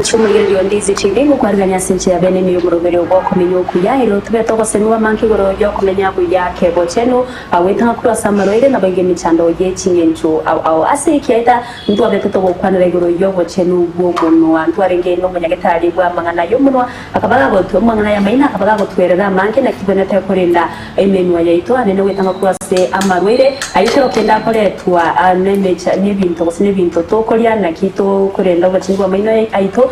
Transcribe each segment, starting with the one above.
chumuri yo ndizi TV gukwariganya sinche ya bene ni umurobere uboko minyoku ya iro tubeto ko senwa manki goro yo kumenya kuya kebo chenu aweta kura samaroire na bange michando ye chingenju au ase kieta ndo abeto to kwanira goro yo bo chenu bo mono antu arenge no munyagetari bwa mangana yo muno akabaga go to mangana ya maina akabaga go twerera manke na kiboneta korinda emenwa ya ito anene wetanga kura se amaroire ayishoro kenda koretwa anemecha n'ibintu to koria na kito korenda bacingwa maina aito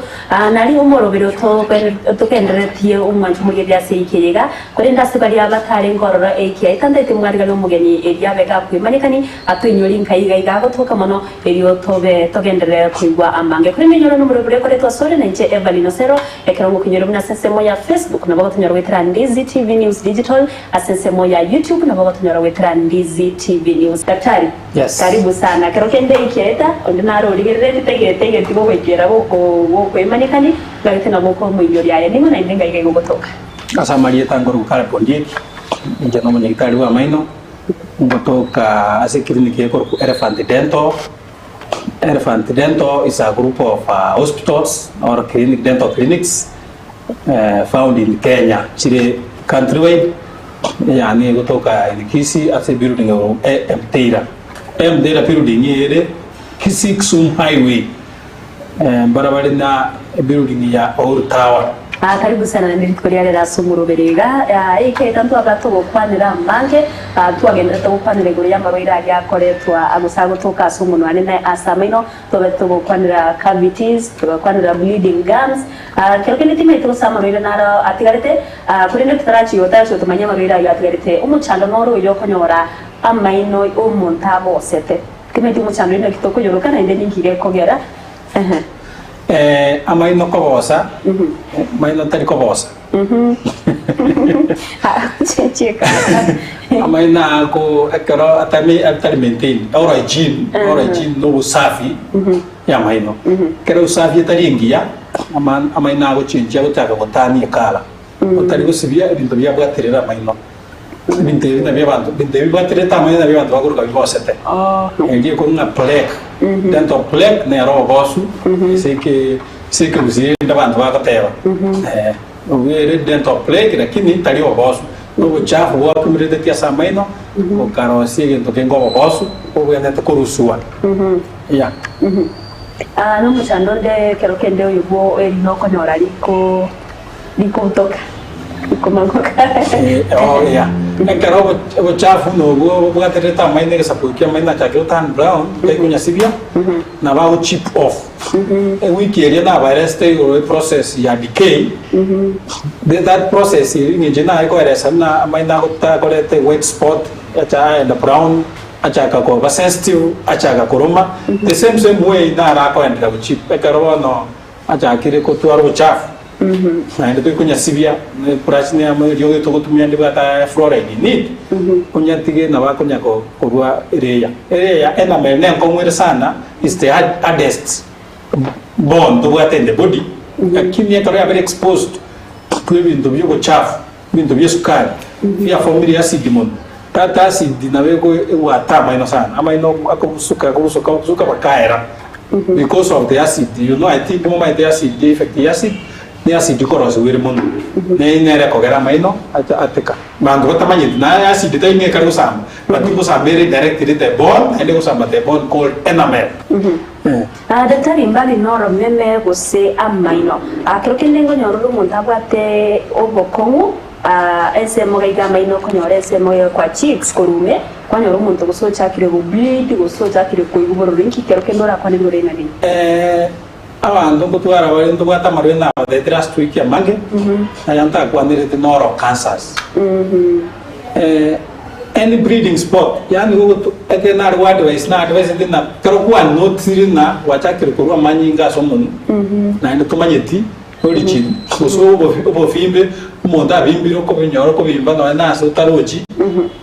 nari umurobero to kenderetie umwanju mugeri aseikirega korenda sebali abatare ngororo eki itandete mwariga no mugeni eria bega kwimanikani atwinyuri nkayiga igago toka mono erio tobe togendere kwigwa amange kuri minyoro n'umurobero koretwa sore na nje Evalino Sero ekerongo kinyoro na sensemo ya Facebook na bago tunyoro wetra Ndizi TV News Digital asensemo ya YouTube na bago tunyoro wetra Ndizi TV News. Daktari, yes, karibu sana kerokende ikieta ondinaro ligere tege tibo wekera boko imanikani gagite na boko mwinyori yaye ningo na indenga ige gotoka asamarie tangoro kala pondiet inje no munyitari wa maino ngotoka ase clinic ko Elephant Dental is a group of hospitals or dental clinics found in Kenya chire countrywide yani gotoka in Kisii ase building of Mteira building ere Kisii Kisumu highway barabara na building ya Old Tower. Karibu sana na nilikuria rera sumuroberega ike tantu agato kwanira mange twagenda to kwanira guri ya maroira ya koretwa agusago toka sumuno anene asamaino to kwanira cavities to kwanira bleeding gums kelkene time to samaroira nara atigarete kurine tutarachi yotasho to manya maroira ya atigarete umuchando noro yo konyora amaino umuntabo sete kimeti umuchando ino kitoko yoroka na inde ngire kogera amaino kobosa maino tari kobosa cheka amaina ko akaro atari maintain ora hygiene no usafi ya maino kero usafi tari ingia amaina go chinja gutaka gutani kala utari gusibia ibintu bya bwaterera maino bintu na byabantu bintu bwaterera tamaina byabantu baguruka bibosete ngiye ko na plaque dental plaque na ro bosu sei que usie ndabantu bakateba ubere dental plaque lakini tari bosu no chafu wa kumrede tia samaino o karo sigue to kengo bosu o wenda to kurusua ya no muchando de kero kende yugo no konyora liko toka kumangoka ya ekaro o chafu no go bwatere tamaino que sapukia maina chakio tan brown te kunya sibia na ba o chip off wiki area na virus te o process ya decay that process in jina ko eresa na maina ko ta ko te white spot acha the brown acha ka ko sensitive acha ka koroma the same way na ra ko endra chip ekaro no acha kire ko tuaro chafu na ndio kunya sibia prachine ama yoge to kutumia ndi bata fluoride need kunya tige na ba kunya ko kurwa area ena mene ko mwere sana is the hardest bone to within the body lakini yako ya very exposed to bintu byo chafu bintu byo sukari ya familia acid mon tata acid na wego wa tama ino sana ama ino akusuka bakaera because of the acid I think mo my the acid defect the acid ni acid korosi wiri muno nere kogera maino ateka bandu batamanye na acid ta ine karu sam batipo sabere directly the bone and go samba the bone called enamel daktari mbali noro meme gose amaino akero kendengo nyoruru muntu abwate obokongu ese mogaiga maino konyore ese moyo kwa cheeks korume kwanyoro muntu gusocha kire bleed gusocha kire kuiguboro rinki kero kendora kwa niboro inani abantu gutwara bari ndo batamarwe na the last week ya mange ayanta kwanire the noro cancers any breeding spot yani go ekenar advice na advice dina kero kwa notiri na wachakire kurwa manyinga somun na ndo tumanyeti orichi so bo fimbe monda bimbiro ko binyoro ko bimba no na so taroji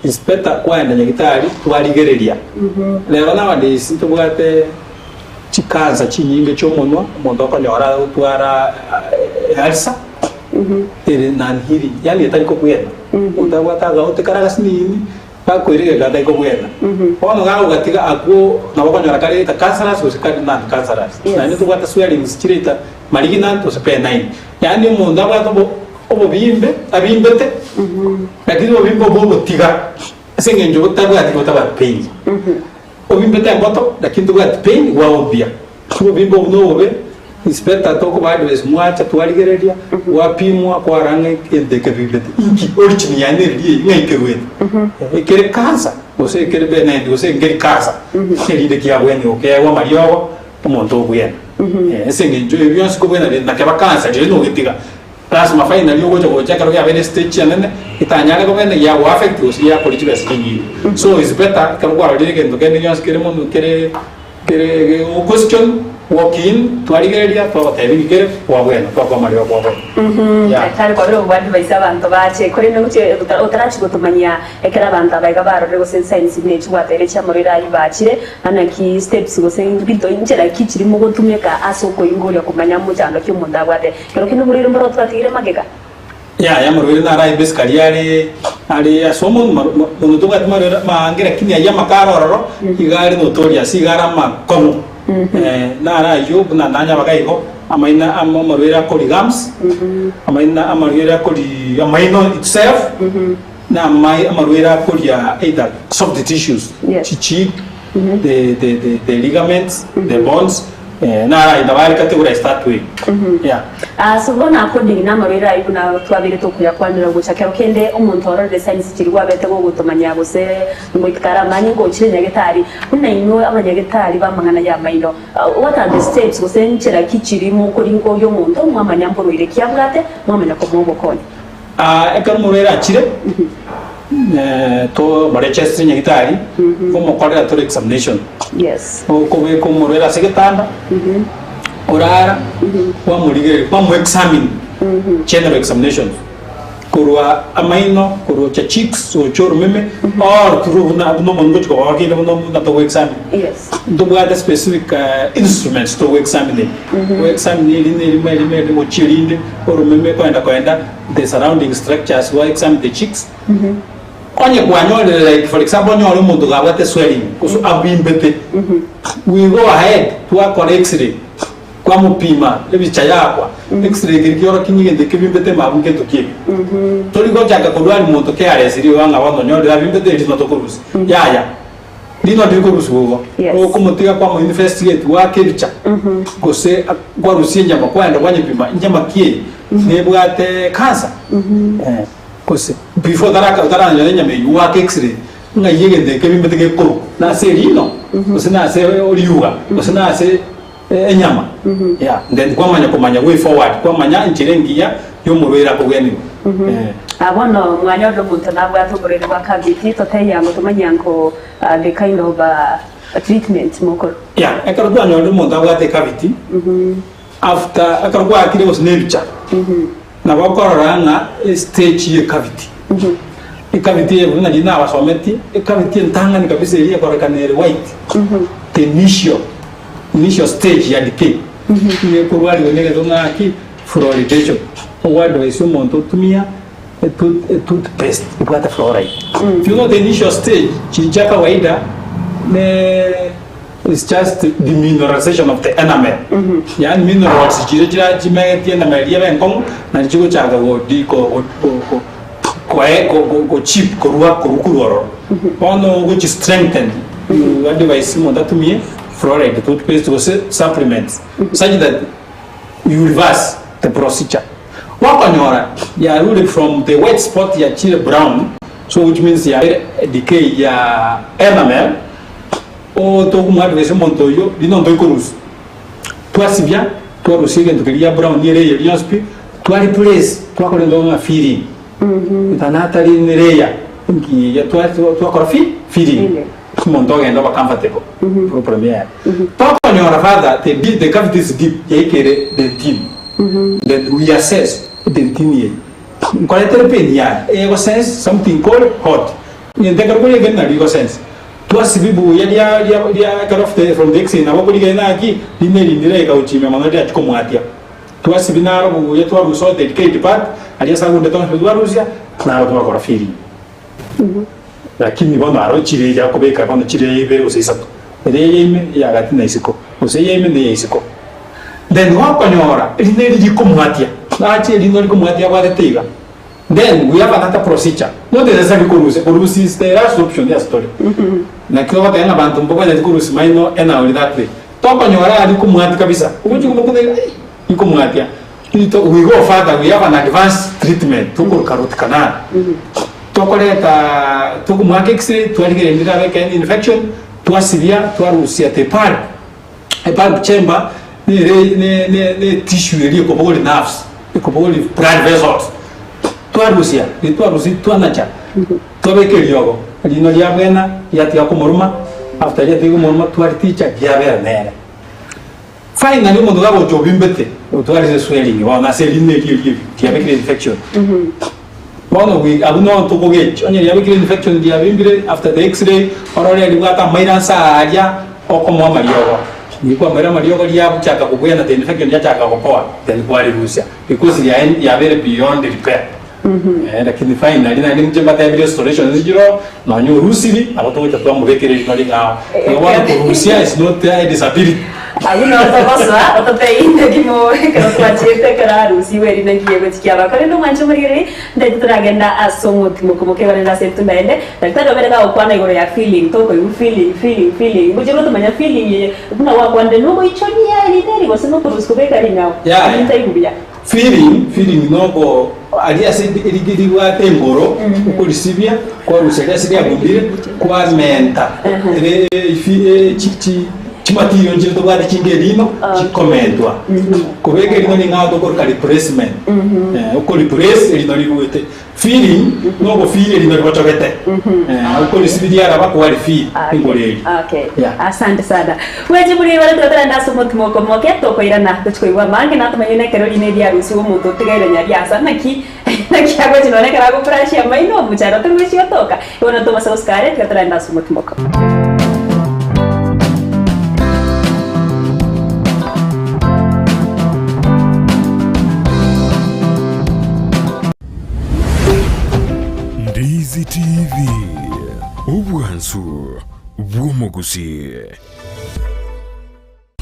inspector kwa enda nyagitari twarigereria lero na wadi sintubwate chikaza chinyinge chomonwa mondo akanyora utwara alsa ere nanhiri yani etari ko kwenda undabwata ga utekaraga sinini bakwirige gata iko gwena ono ga ugatiga ako na bakonyora kare ta cancerous usikari na cancerous na ni tugata swelling straight marigina to se P9 yani mu ndaba to obimbe abimbete lakini obimbe bobo tiga sengenjo butabu ati botaba pain obimbete boto lakini tugata pain wa obia obimbe unobe inspector toko badwes mwacha twaligeredia wapimwa kwa range endeke bibete inki origin ya neridi ngaikerwe ekere kansa ose ekere benende ose ngeri kansa eride kia bweni okay wa mariogo omonto bwena esenge njo ebyonse ko bwena na kaba kansa je no gitiga plasma final yo gojo goja karo ya bene stage nene itanyale ko bene ya wa affect ose ya political stage so is better karo kwa ride kendo kende yonse kere mono kere question walk-in twaligereria twabotebigikere kwa bwena kwa mario kwa bwena kandi kwa biro bandi baisa abantu bache kuri no guche utarachi gutumanya ekera abantu abaga barore gose science ne chwatere chamurira ibachire anaki steps gose binto injera kichiri mu gutumeka asoko ingorya kumanya mu cyando cy'umunda bwate kero kino buriro mbaro twatire magega ya murwiri na rai beskali ari asomo mu tuga tmarira mangera kinya ya makaroro igari notoria sigara makomo nara yob na nanya bagaiko amaina amorwera colligams amaina amorwera colli amaino itself na amorwera collia either soft tissues chichi the ligaments the bones nara indabari category start with so bona according na marera ibuna twabire to kuya kwanira gucha kero kende umuntu orore science kirwa bete go gutomanya gose ngo ikaramani ngo chire nyagetari kuna ino abanyagetari bamangana ya maino what are the steps gose nchera kichiri mu kuri ngo yo muntu mwamanya mboro ile kyabwate mwamanya ko mwobo kone ekar murera chire to marechese nyagetari como correct to examination ko be ko murera seketanda orara wa murigere kwa mu examine general examination kurwa amaino kurwa cha cheeks o choro meme or kuru na no mongo ko wa kile no na to examine do bwa specific instruments to examine we examine ni mele mo chirinde or meme kwenda the surrounding structures wa examine the cheeks onye kwanyole like for example nyole mundu gabate swelling kuso abimbete we go ahead to a x-ray kwa mupima ebicha yakwa x-ray kirikiro kinyigende kibimbete mabunge tokie tori go jaka kodwali muntu ke aresiri wanga wano nyole abimbete lino tokurusi yaya lino tokurusi go o kumutiga kwa mu investigate wa kebicha gose kwa rusi nyama kwenda kwanye pima nyama kie nebwate cancer kose before taranga nyama yuwa x-ray nga yegende kebimbete ke ko na serino kose na se oliuga kose na se enyama then kwamanya kumanya way forward kwamanya nchirengia yo mubera ko gweni abono mwanya ndo muntu nabwo atuburere bakabiti toteya ngo tumanya ngo the kind of treatment moko ekaro twanyo ndo muntu abwate kabiti after akaro kwa akire was nebicha na bakororanga stage ye kabiti ikabiti ebuna dina abasometi ikabiti ntanga ni kabisa ile korekanere white the initial stage ya decay ni kurwali wenege donga ki fluoridation wado ese monto tumia toothpaste ibwata fluoride you know the initial stage chinja kawaida it's just the mineralization of the enamel yani minerals jira jimeti enamel ya benkong na chigo chaga go di ko chip ko ruwa ko kuroro ono which strengthen you advise mo datumie fluoride toothpaste was supplements such that you reverse the procedure wakanyora ya rule from the white spot ya chile brown so which means ya decay ya enamel o to kumadwese montoyo dino ndo ikorus twasi bien to rusige ndokelia brown ni area yospi to replace to akolendo na firi tanata ri nereya ngi ya to akorofi firi monto gendo ba comfortable pro premier to nyora father the cavity is deep yekere dentin then we assess dentin ye qualitative pain ya ego sense something called hot in the gargoyle again na ego sense to asibibu ya kind of from the x-ray na wabuli gena aki dinere ka uchime mangalia chiko mwatia to asibinaro bu yetu wa so dedicated part aliya sangu ndeto na Rusia na watu wako rafiki lakini bono aro chire ya kubeka bono chire ibere usisatu ere yime ya gati na isiko use yime ne isiko then wakonyora ine likomwatia ache lino likomwatia kwa tetiga. Then we have another procedure. Not necessarily kurusi is the last option their story. Na kwa wata yana bantu mboga na kurusi maino ena oli that way. Toka nyora ali kumwati kabisa. Uju kumbuka iko mwatia. We go further, we have an advanced treatment to carrot canal. Tokoleta tukumwake x-ray to aligere ndira weke infection to asilia to arusia tepar. Epar chamber ne tissue ili kopoli nerves, kopoli blood vessels. Tuarusia, tuanacha. Tuabeke liogo. Lino liabena yatia kumuruma. After yatia kumuruma tuariticha yabera nere. Finally mundu gabo jobimbete. Tuarise swelling. Wana seline yabeke infection. Bono we abuno tokoge. Onye yabeke infection yabimbire after the X-ray orore ligata mairansa aja okomo mariogo. Nikuwa mara mariogo liabuchaka kukuya na the infection yachaka kupoa. Then kwali Rusia because ya very beyond repair. Lakini finally na ndio mchemba ya restoration zero na nyo Rusili abato kwa mubekere nali ngao. Kwa Rusia is not a disability. Aguna otokosa otopei ndimo kana twachete kana Rusi weri nagiye gutikyaba kare no mancho muri ndetse turagenda asongo timokomoke barenda setu ndende daktari obereka okwana igoro ya feeling toko you feeling bujero tumanya feeling ye kuna wakwande no ichonia iliteri wasino kuruskobeka lingao nitaigubiya feeling nogo alia sidi irigiriwa temboro ukulisibia kwa rusega sidi abundire kwa menta chimatiyo njiro to badi chingerino chikomentwa kubeke lino ninga to ko replacement ukoli press lino liwete feeling no feel lino libotobete ukoli sibidia raba ko wali feel ingoleli. Okay, asante sana weje muri wale tutara ndaso mutmoko moke to ko irana tuchikoiwa mange na tumenyene kero ine dia rusi wo muto tigaira nyaria sana ki agora de none karago prashia mai no muchara tu wishi toka ona to masa uskare tutara ndaso mutmoko. Ndizi TV obwansu bwomogusi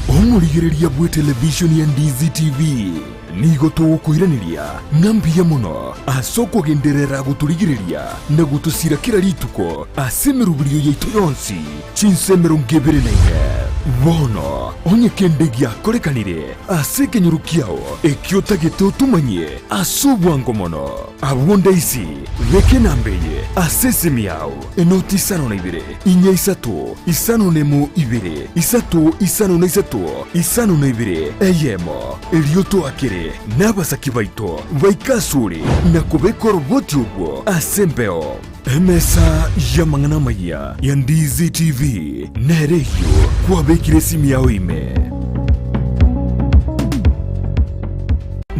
omurigereria bwe television ya Ndizi TV nigo tukuiraniria ngambia muno asoko genderera guturigireria na gutusira kira rituko asemerubirio yaitu yonsi chinsemero ngebere naine bono onye kendegia korekanire asekenyorukiao ekiotage tumanye asobwango mono abonda isi veke nambeye asesemiao enoti sano na ibere inya isato isano nemo ibere isato isano na isato isano na ibere eyemo elioto akere nabasaki baito vaikasuri na kubekoro boti ubwo asembeo emesa ya mangana maya ya Ndizi TV nereyo kwa bekire simi yao ime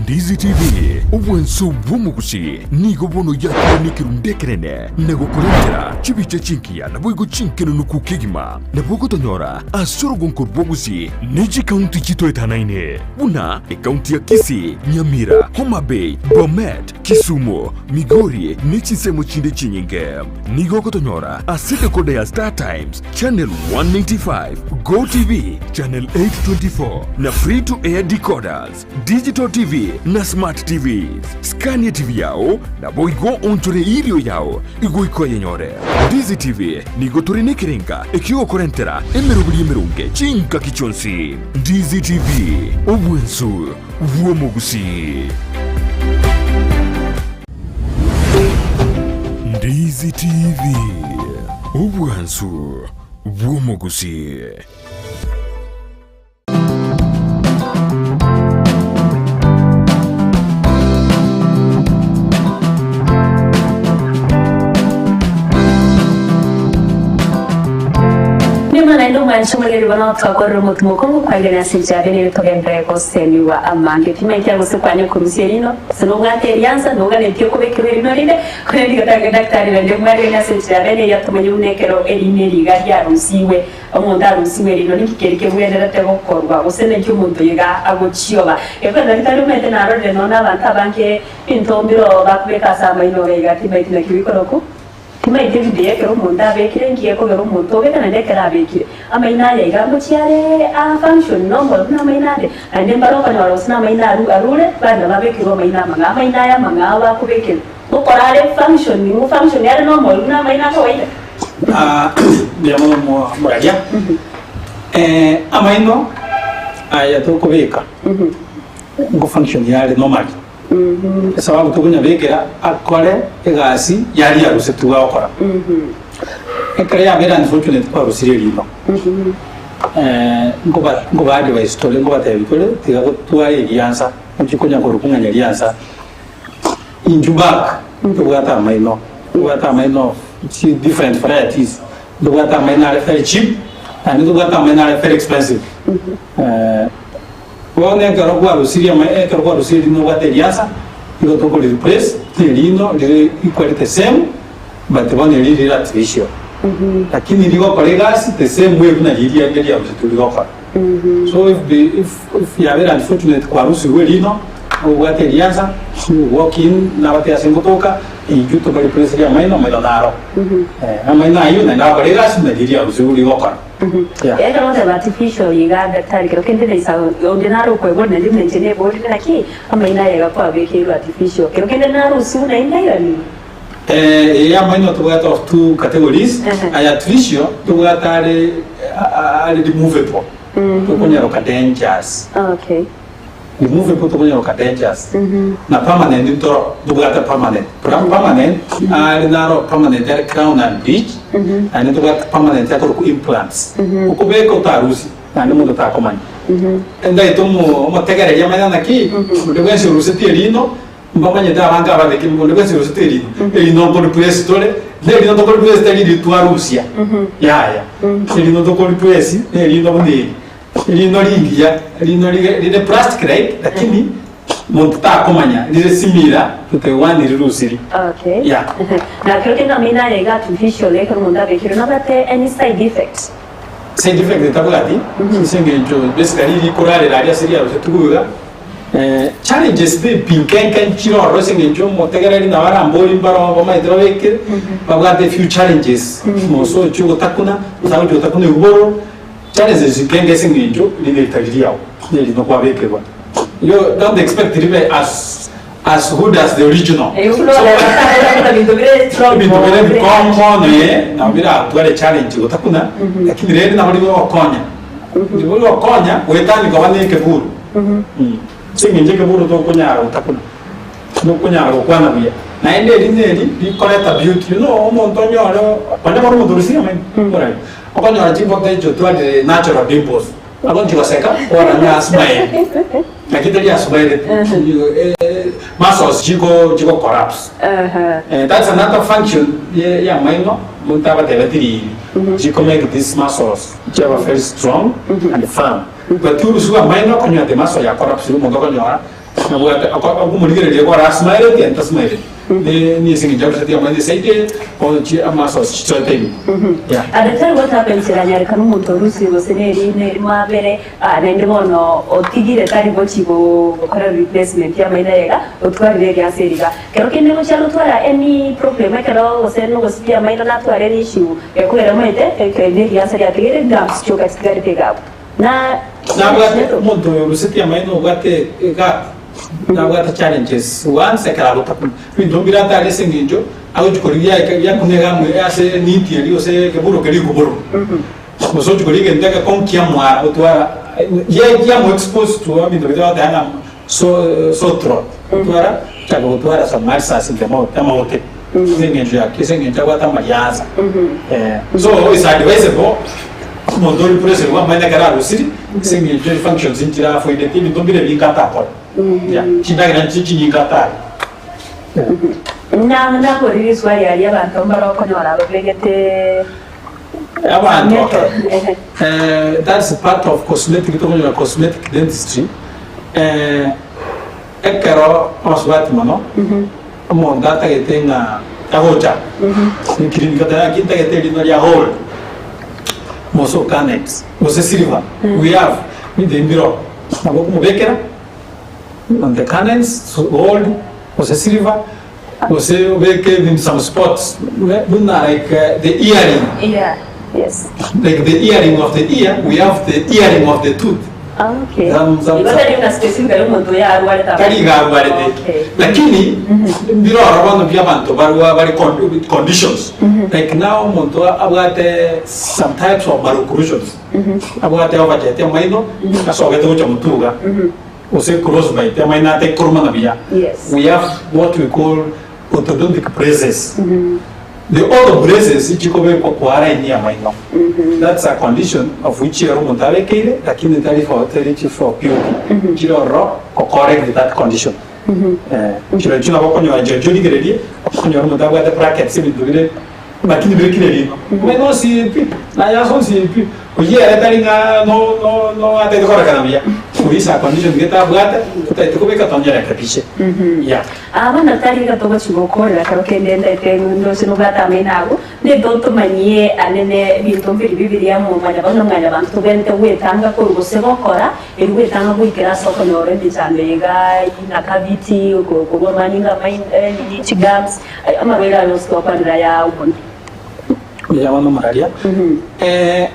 Ndizi TV obwenso bwomugusi nigo bono yakire nikirundekerene nego kurengera chibiche chinkia na boigo chinkeno nukukigima na bogo tonyora asorogon korbogusi neji county chito etanaine buna county ya Kisii, Nyamira, Homa Bay, Bomet, Kisumu, Migori nechisemo chinde chinyinge nigo kotonyora asite kode ya Star Times channel 195 Go TV channel 824 na free to air decoders digital TV na smart TVs Scania TV yao na boigo onchore irio yao igoiko yenyore Ndizi TV nigo turine kirenga ekio korentera emerubiri emerunge chinka kichonsi Ndizi TV obwensu bwomugusi Ndizi TV obwensu bwomugusi Ndo mancho muri bana twakora mutmuko kwagena sinjabe ne togendre ko semiwa amange timekia gusukwanye kurusielino sino ngate yansa no ngane tyo kubekere no rinde kwendi gataga daktari bende mwari na sinjabe ne yatumenye unekero eline ligari ya rusiwe omonda rusiwe rino nikikerike bwendera te gokorwa usene cyo muntu yiga agochioba eko daktari mete na rode no na banta banke intombiro bakubeka sama ino rega timekia kibikoroko kuma David yekero umuntu abekire ngiye ko gero umuntu obeka ndekera abekire amaina ya igambo cyare a function normal na maina de ande mbaroka ni warosna maina arure banda babekiro maina manga maina ya manga aba kubekira ukorale function ni function ya normal na maina kawaida ndiamo muraja amaino aya to kubeka ngo function ya normal sababu tukunya bekera akore egasi yari yaruse tugakora ekare ya bera unfortunate kwa rusiri lino ngo ba advice tole ngo bataye bikore tiga tuwa iriansa mukikunya ko rukunya iriansa injubak tugata maino see different varieties tugata maino very cheap and tugata maino very expensive Wone karo kwa rusiri karo kwa rusiri no bateriasa iko to ko replace lino le equal the same but one really artificial lakini liko kwa legacy the same way kuna lili ya ndio tuliko kwa so if you are unfortunate kwa rusiri lino bateriasa walk in na bateriasa ngotoka ijuto kwa replace ya maino naro maino ayo na kwa legacy na lili ya rusiri liko kwa Eka no the artificial yiga tari kero kende isa ordinary ko bona ndi menjene bodi na ki ama ina yaga kwa beke artificial kero kende na rusu na ina yani ya maino to got of two categories artificial to got are removable to kunya ro dangerous okay removable to kunya ro dangerous na permanent to got permanent permanent na ro permanent are crown and bridge and to got permanent are implants ukubeka utarusi na mundo ta komanya ndai tomo mategere ya maana ki ndwe se ruseti lino mbamanya da banga babeke ndwe se ruseti lino lino ko replace tole lino to ko replace tele di tua Rusia ya lino to ko replace lino bune lino lingia lino li plastic right lakini mundo ta komanya ni simila tutewani rusiri okay ya na kero kende amina yaga artificial le kero munda beke no bate any side effects side effect de tabulati singe jo basically li korale la seria ro tuguga challenges de pinken chiro ro singe jo motegere ni nawara mboli mbaro ba mai traweke ba the few challenges mo so chugo takuna sawo jo takuna uboro challenges kenge singe jo ni tagiriao ni no kwa beke ba you don't expect to be as good as the original. Na bila tuale challenge utakuna lakini redi na wali wakonya. Wali wakonya wetani kwa wani keburu. Singe nje keburu to kunya utakuna. No kunya ukwana bia. Na ende lineli di collect beauty you know omo ntonyo alo kwanda kwa mudu rusia men. Ora. Okonya ajibo tejo tuale natural dimples. Agonji waseka ora nya smile. Lakini ya smile muscles chico collapse. That's another function ya maino muntaba debatiri. Chico make these muscles very strong and firm. But you suwa maino konyo de muscle ya collapse mo konyo na buat aku mudigere dia kwa smile dia enta smile. Ni singi jago satia mandi saite ko chi muscles choteni. Yeah. Adatari what happens ila nyari kanu muntu rusi goseneri ne mabere nende mono otigire tari bochigo gukora replacement ya maina yega otwari ya seriga kero kende no chalo twara any problem kero oseno gosipia maina na twara ni issue ekwera maite kende ya seriga tigire gaps choka tigare tegabo na buat muntu rusi ya maina ugate ga na buat challenges once ekara lutapu bindombira tare senginjo au chukuri ya kunega mu ase niti ali ose keburo keri kuburo moso chukuri ke ndaka konkia mwa otwa ya mu exposed to amindo bidwa dana so twara chako twara sa marsa sintemo tamote senginjo ya kisenginjo wata mayaza so is advisable mondori pressure wa maina kara rusiri senginjo functions intira foi de tini dombire bikata por ya chindagina chinyikata na ko ririswa yari abantu mbaro ko nyora begete abantu that's part of cosmetic dentistry ekero oswati mano mo data que tenga agocha ni clínica da quinta que tem no ya hall moso canex você silva we have in the mirror na como bekera on the canex gold você silva Você vê que in some spots, like the earring, Yeah. Yes. like the earring of the ear, we have the earring of the tooth. Okay. Ibada ni una specific muntu ya arwale ta. Kaliga arwale. Lakini ndiro arabano byabantu bari conditions. Like now muntu abwate some types of maloclusions. Abwate obajete maino asoge to chamutuga. Ose cross by te maina te kurma na biya. Yes. We have what we call orthodontic braces. The other braces ichikobe kwa ini ya maino. That's a condition of which you want to make, lakini tari for purity. Chiro ro correct that condition. Chiro chuna bako nyo ajoli gredi, bako nyo mo dawa the bracket sibi dubile, lakini breki maino si na ya so si oye tari nga no ate ko rakana biya. Esa condition que está bugata, te come katonyera kapishe. Yeah. Abana tari ka to chibokora karo kendenda itengo sino gata menago ne donto manye anene binto Bibilia mu manya bano manya bantu bente wetanga ko gusebokora wetanga kwikira soko nyore ndicambega ina kaviti ko maninga main ni chigams amabera no stopa ndira ya ubona. Ya wana mararia.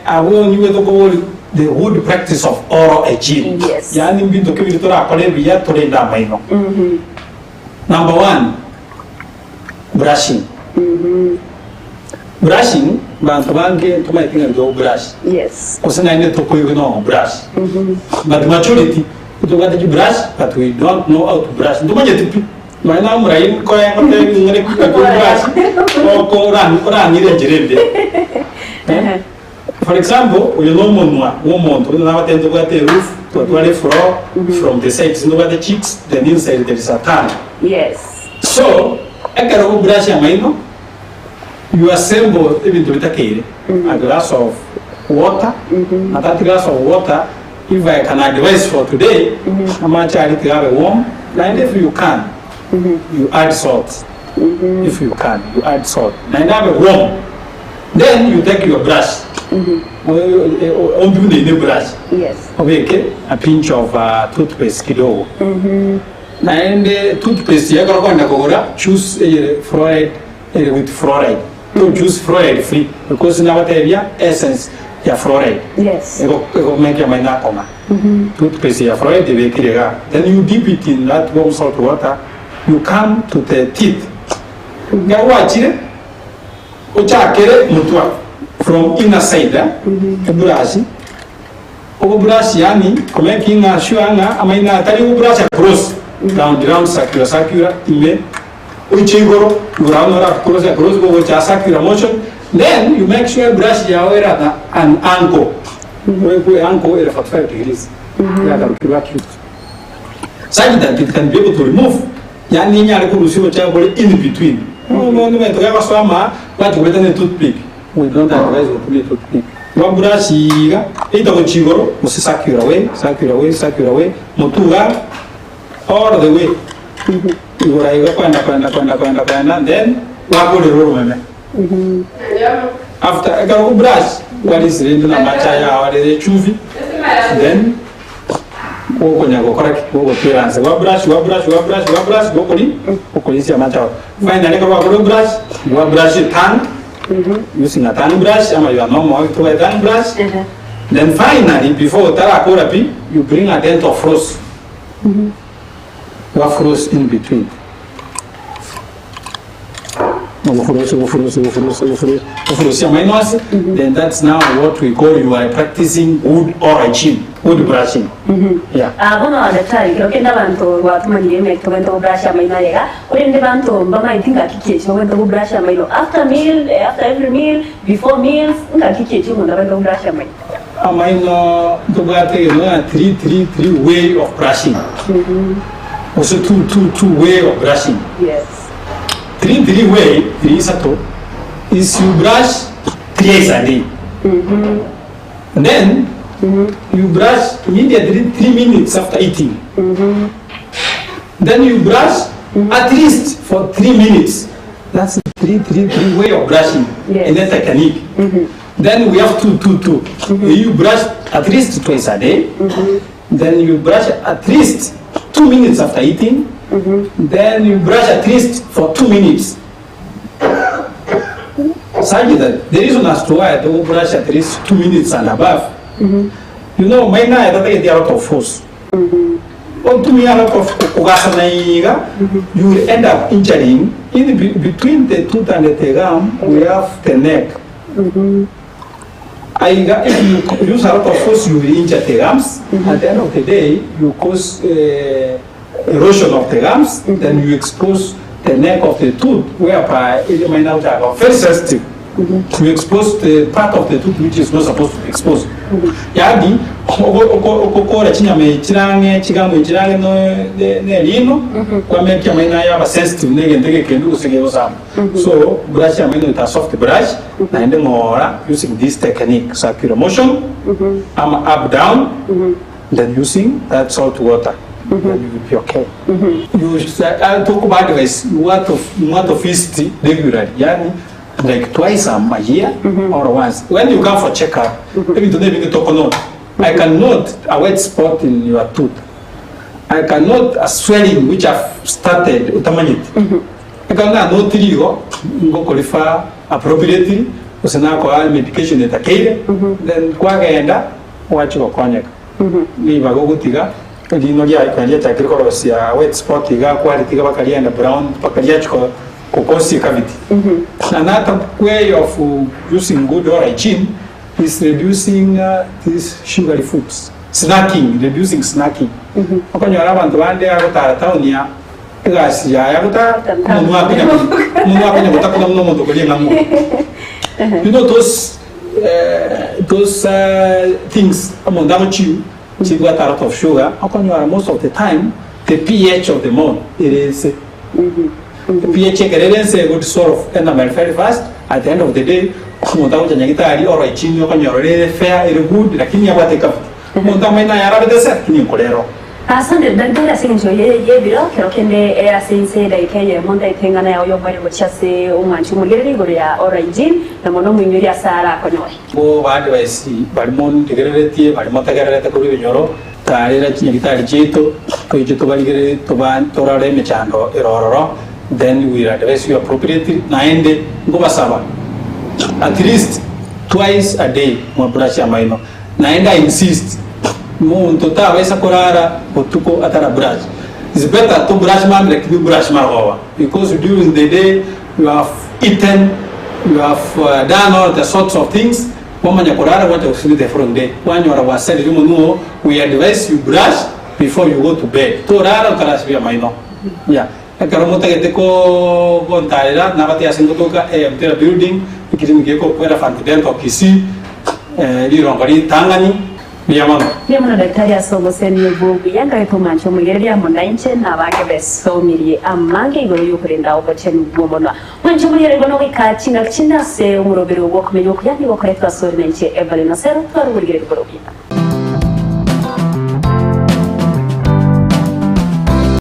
Abo niwe to ko the good practice of oral hygiene. Yes. Yani mbinto kibiri tora akole biya tore nda maino. Number 1, brushing. Brushing, bantu bange tumaitinga do brush. Yes. Kusina ine to koyo no brush. But majority to got to brush, but we don't know how to brush. Ndumanye tipi. Maina murai ko ya kote ngere ku brush. Ko ran ni jirende. For example, you know one to get the roof, to the floor, from the sides, no the cheeks, then inside there is a tan. Yes. So, I can brush your mind. You assemble even to a glass of water, and that glass of water, if I can advise for today, how much I need to have a warm, and if you can, you add salt. If you can, you add salt. And have a warm. Then you take your brush. On the brush. Yes. Okay, a pinch of toothpaste kidogo. And the toothpaste you gotta choose fluoride with fluoride. Don't choose fluoride free because in our area essence ya fluoride. Yes. Ego make your mind up on. Toothpaste ya fluoride they then you dip it in that warm salt water. You come to the teeth. Ya watch it. Ochakere mutwa. From inner side, brush. Brush yani, making a shuanga, I mean, I tell you brush across, down, circular, ime, uchigoro, cross across, go with a circular motion. Then you make sure brush your at an angle. Angle is 45 degrees. Such that it can be able to remove. Yani, in between. No, to have a swammer, but with a toothpick. We don't advise you to be toothpick. One brush, it of chigoro, must circular away, motuga, all the way. You go and then walk the room. After I go brush, what is the Machaya or the chuvi? Then go correct, go clearance. One brush, go police, finally, go brush, one brush your tongue. Using a tan brush, you are normal to a tan brush. Then finally, before therapy, you bring a dental floss. What floss in between? Then that's now what we call you are practicing wood or hygiene, wood brushing. Yeah. Bueno, daktari, creo que ndabantu watumanyire mekto bento brush amaino yega. Urinde bantu mbama itinga kikecho bento brush amaino after meal, after every meal, before meals, nga kikecho munda bento brush amaino. Amaino tubate no three way of brushing. Also two way of brushing. Yes. Three way is you brush twice a day. And then you brush immediately 3 minutes after eating. Then you brush at least for 3 minutes. That's three way of brushing. Yes. In that technique. Then we have two. You brush at least twice a day. Then you brush at least 2 minutes after eating. Then you brush at least for 2 minutes. Such that the reason as to why I do brush at least 2 minutes and above, you know, my night I get out of force. On to me a lot of Ugasana, you will end up injuring between the tooth and the tegam, we have the neck. If you use a lot of force, you will injure the gums. At the end of the day, you cause erosion of the gums, then you expose the neck of the tooth, whereby it might not have very sensitive. You expose the part of the tooth which is not supposed to be exposed. Yadi, okokora chinyame chirange chigamu chirange no lino, kwa make your mind have a sensitive nege can do some. So brush your mind with a soft brush, and then more using this technique, circular motion, up down, then using that salt water. Then you will be okay. I'll talk about this. What of history regularly? Yani, like twice a year or once. When you come for checkup, maybe today we talk about. I can note a wet spot in your tooth. I can note a swelling which have started. I can note you go qualify appropriately. Usana kwa medication etakele. Then kwa gaenda wachi kwa konyeka. Ni bagogo tiga. Dino ya ikalia takiko ya wet spot iga quality ga bakalia na brown bakalia chiko kokosi cavity. Another way of using good oral hygiene is reducing these sugary foods. Snacking, reducing snacking. Okanyo abantu bande agota taunia gasi ya agota munwa kenya mutakuna muno mutokolia ngamu. You know those things among chew. She got a lot of sugar. Most of the time, the pH of the mouth it is the pH is a good sort of enamel very fast. At the end of the day, or a chin, fair, good, like in your Montamina Arabic desert, in Colero. Asante daktari asinjo ye biro kero kende e asinse da ikeye monda itengana ya oyo bari buchase umanchi muliri gori ya origin na mono munyuri asara konyoy bo advice barmon tigerete barmon tagerete ko binyoro tarira chinyitari chito ko chito baligere to ban torare mechando erororo then we advise you appropriately naende ngobasaba at least twice a day mo brush amaino naenda insist Munto ta esa korara otuko atara brush. It's better to brush man like you brush marwa because during the day you have eaten, you have done all the sorts of things. Mama nyakorara what you see the front day. When you are said you we advise you brush before you go to bed. To rara utarash via maino. Yeah. Karamota gete ko bontaira nabati asingo toka mtera building ikiri ngeko kwera fantidento kisi lirongari tangani. Niamana daktari asogoseni bugu yanga itumancho mugereria munainche na bage besomiriye amange igoro yukurinda obochenu bwomona mwancho mugere gono kachinga se umurobero wo kumenyo kuyandi wo kare twasori nainche Evelyn Nasero twarugire igoro bita